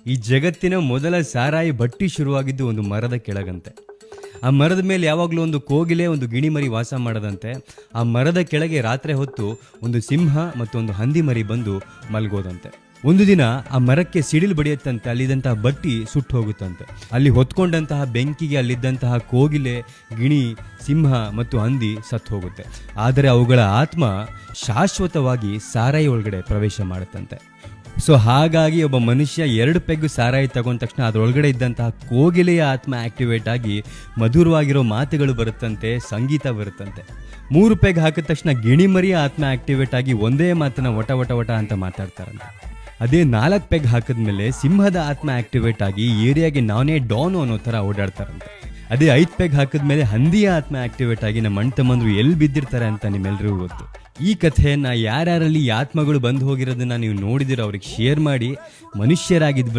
ಈ ಜಗತ್ತಿನ ಮೊದಲ ಸಾರಾಯಿ ಭಟ್ಟಿ ಶುರುವಾಗಿದ್ದು ಒಂದು ಮರದ ಕೆಳಗಂತೆ. ಆ ಮರದ ಮೇಲೆ ಯಾವಾಗಲೂ ಒಂದು ಕೋಗಿಲೆ, ಒಂದು ಗಿಣಿಮರಿ ವಾಸ ಮಾಡದಂತೆ. ಆ ಮರದ ಕೆಳಗೆ ರಾತ್ರಿ ಹೊತ್ತು ಒಂದು ಸಿಂಹ ಮತ್ತು ಒಂದು ಹಂದಿ ಮರಿ ಬಂದು ಮಲಗೋದಂತೆ. ಒಂದು ದಿನ ಆ ಮರಕ್ಕೆ ಸಿಡಿಲು ಬಡಿಯುತ್ತಂತೆ. ಅಲ್ಲಿದ್ದಂತಹ ಬಟ್ಟಿ ಸುಟ್ಟು ಹೋಗುತ್ತಂತೆ. ಅಲ್ಲಿ ಹೊತ್ಕೊಂಡಂತಹ ಬೆಂಕಿಗೆ ಅಲ್ಲಿದ್ದಂತಹ ಕೋಗಿಲೆ, ಗಿಣಿ, ಸಿಂಹ ಮತ್ತು ಹಂದಿ ಸತ್ತು ಹೋಗುತ್ತೆ. ಆದರೆ ಅವುಗಳ ಆತ್ಮ ಶಾಶ್ವತವಾಗಿ ಸಾರಾಯಿ ಒಳಗಡೆ ಪ್ರವೇಶ ಮಾಡುತ್ತಂತೆ. ಸೊ ಹಾಗಾಗಿ ಒಬ್ಬ ಮನುಷ್ಯ 2 ಪೆಗ್ ಸಾರಾಯಿ ತಗೊಂಡ ತಕ್ಷಣ ಅದರೊಳಗಡೆ ಇದ್ದಂತಹ ಕೋಗಿಲೆಯ ಆತ್ಮ ಆಕ್ಟಿವೇಟ್ ಆಗಿ ಮಧುರವಾಗಿರೋ ಮಾತುಗಳು ಬರುತ್ತಂತೆ, ಸಂಗೀತ ಬರುತ್ತಂತೆ. 3 ಪೆಗ್ ಹಾಕಿದ ತಕ್ಷಣ ಗಿಣಿಮರಿಯ ಆತ್ಮ ಆಕ್ಟಿವೇಟ್ ಆಗಿ ಒಂದೇ ಮಾತನ್ನ ವಟ ವಟ ವಟ ಅಂತ ಮಾತಾಡ್ತಾರಂತೆ. ಅದೇ 4 ಪೆಗ್ ಹಾಕಿದ್ಮೇಲೆ ಸಿಂಹದ ಆತ್ಮ ಆಕ್ಟಿವೇಟ್ ಆಗಿ ಏರಿಯಾಗೆ ನಾನೇ ಡಾನು ಅನ್ನೋ ಥರ ಓಡಾಡ್ತಾರಂತೆ. ಅದೇ 5 ಪೆಗ್ ಹಾಕಿದ್ಮೇಲೆ ಹಂದಿಯ ಆತ್ಮ ಆಕ್ಟಿವೇಟ್ ಆಗಿ ನಮ್ಮ ಅಣ್ಣ ತಮ್ಮಂದ್ರು ಎಲ್ಲಿ ಬಿದ್ದಿರ್ತಾರೆ ಅಂತ ನಿಮ್ಮೆಲ್ರಿಗೂ ಗೊತ್ತು. ಈ ಕಥೆಯನ್ನ ಯಾರ್ಯಾರಲ್ಲಿ ಆತ್ಮಗಳು ಬಂದು ಹೋಗಿರೋದನ್ನ ನೀವು ನೋಡಿದಿರೋ ಅವ್ರಿಗೆ ಶೇರ್ ಮಾಡಿ. ಮನುಷ್ಯರಾಗಿದ್ಬಿಡ